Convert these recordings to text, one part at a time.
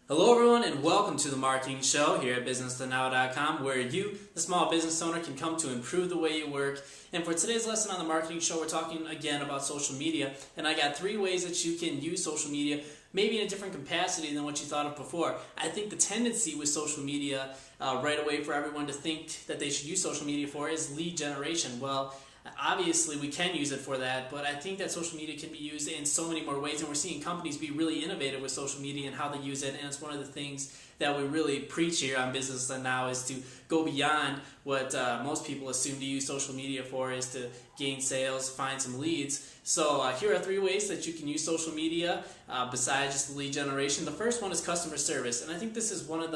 Hello everyone and welcome to the Marketing Show here at BusinessTheNow.com, where you, the small business owner, can come to improve the way you work. And for today's lesson on the Marketing Show, we're talking again about social media. And I got 3 ways that you can use social media, maybe in a different capacity than what you thought of before. I think the tendency with social media right away for everyone to think that they should use social media for is lead generation. Well, obviously we can use it for that, but I think that social media can be used in so many more ways, and we're seeing companies be really innovative with social media and how they use it. And it's one of the things that we really preach here on Business Now, is to go beyond what most people assume to use social media for, is to gain sales, find some leads. So here are 3 ways that you can use social media besides just the lead generation. The first one is customer service, and I think this is one of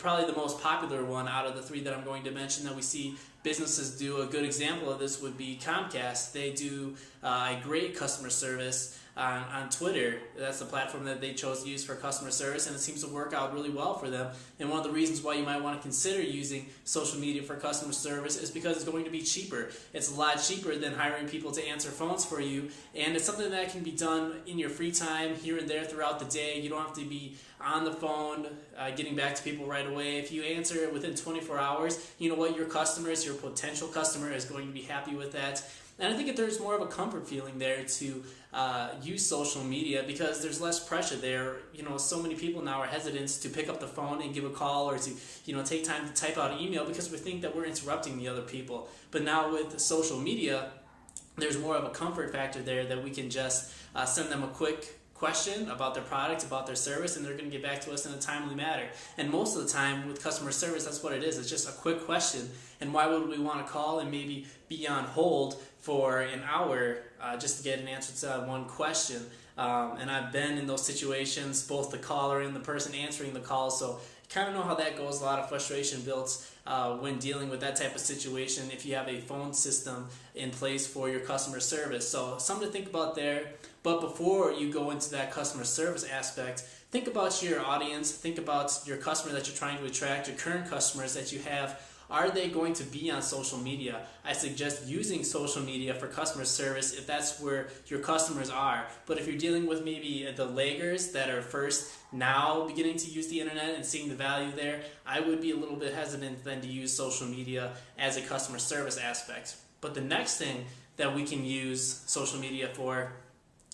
probably the most popular one out of the 3 that I'm going to mention that we see businesses do. A good example of this would be Comcast. They do a great customer service on Twitter. That's the platform that they chose to use for customer service, and it seems to work out really well for them. And one of the reasons why you might want to consider using social media for customer service is because it's going to be cheaper. It's a lot cheaper than hiring people to answer phones for you, and it's something that can be done in your free time here and there throughout the day. You don't have to be on the phone getting back to people right away. If you answer it within 24 hours, you know what, your customers, your potential customer, is going to be happy with that. And I think that there's more of a comfort feeling there to use social media because there's less pressure there. You know, so many people now are hesitant to pick up the phone and give a call, or to, take time to type out an email because we think that we're interrupting the other people. But now with social media, there's more of a comfort factor there that we can just send them a quick question about their product, about their service, and they're going to get back to us in a timely manner. And most of the time with customer service, that's what it is. It's just a quick question. And why would we want to call and maybe be on hold for an hour just to get an answer to one question? And I've been in those situations, both the caller and the person answering the call, so kind of know how that goes. A lot of frustration built when dealing with that type of situation if you have a phone system in place for your customer service. So something to think about there. But before you go into that customer service aspect, think about your audience, think about your customer that you're trying to attract, your current customers that you have. Are they going to be on social media? I suggest using social media for customer service if that's where your customers are. But if you're dealing with maybe the laggers that are first now beginning to use the internet and seeing the value there, I would be a little bit hesitant then to use social media as a customer service aspect. But the next thing that we can use social media for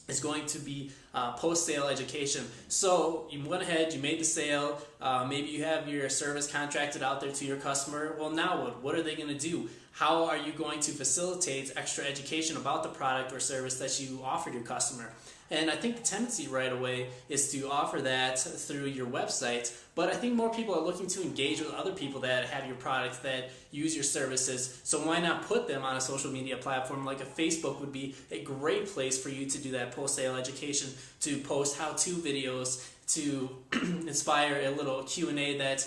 is going to be post-sale education. So you went ahead, you made the sale, maybe you have your service contracted out there to your customer. Well, now what? What are they going to do? How are you going to facilitate extra education about the product or service that you offered your customer? And I think the tendency right away is to offer that through your website, but I think more people are looking to engage with other people that have your products, that use your services. So why not put them on a social media platform like a Facebook would be a great place for you to do that post-sale education, to post how-to videos, to inspire a little Q&A that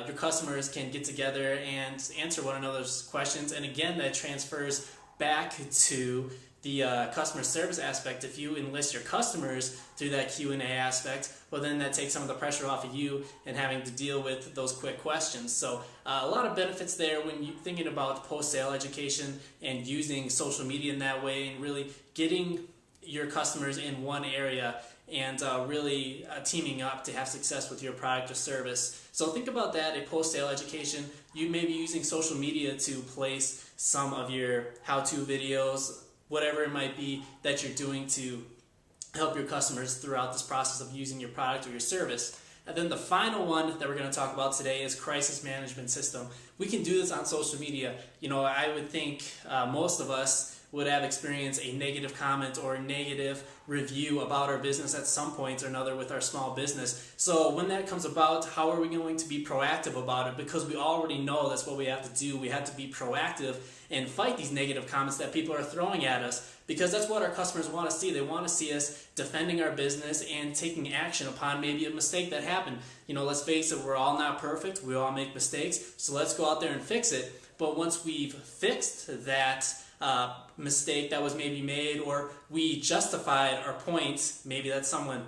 your customers can get together and answer one another's questions. And again, that transfers back to the customer service aspect. If you enlist your customers through that Q&A aspect, well, then that takes some of the pressure off of you and having to deal with those quick questions. So a lot of benefits there when you're thinking about post-sale education and using social media in that way, and really getting your customers in one area and really teaming up to have success with your product or service. So think about that, a post-sale education. You may be using social media to place some of your how-to videos, whatever it might be that you're doing to help your customers throughout this process of using your product or your service. And then the final one that we're going to talk about today is crisis management system. We can do this on social media. I would think most of us would have experienced a negative comment or a negative review about our business at some point or another with our small business. So when that comes about, how are we going to be proactive about it? Because we already know that's what we have to do. We have to be proactive and fight these negative comments that people are throwing at us, because that's what our customers want to see. They want to see us defending our business and taking action upon maybe a mistake that happened. Let's face it, we're all not perfect. We all make mistakes. So let's go out there and fix it. But once we've fixed that mistake that was maybe made, or we justified our points, maybe that someone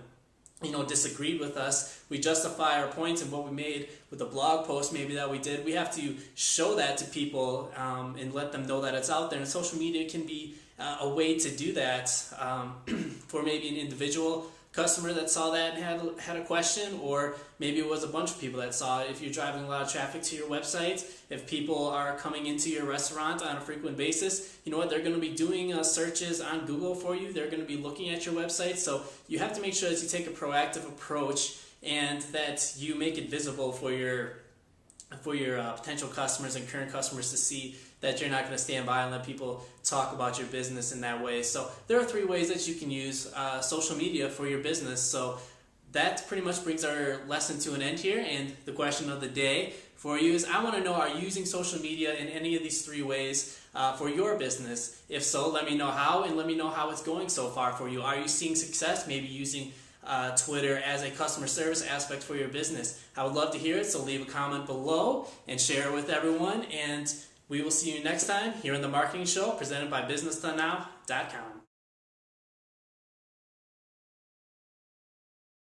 disagreed with us, we justify our points and what we made with the blog post maybe that we did, we have to show that to people and let them know that it's out there. And social media can be a way to do that for maybe an individual, customer that saw that and had a question, or maybe it was a bunch of people that saw it. If you're driving a lot of traffic to your website, if people are coming into your restaurant on a frequent basis, you know what, they're going to be doing searches on Google for you. They're going to be looking at your website. So you have to make sure that you take a proactive approach and that you make it visible for your potential customers and current customers to see that you're not going to stand by and let people talk about your business in that way. So there are 3 ways that you can use social media for your business. So that pretty much brings our lesson to an end here. And the question of the day for you is, I want to know, are you using social media in any of these 3 ways for your business? If so, let me know how, and let me know how it's going so far for you. Are you seeing success maybe using Twitter as a customer service aspect for your business? I would love to hear it, so leave a comment below and share it with everyone. And we will see you next time here on The Marketing Show, presented by BusinessDoneNow.com.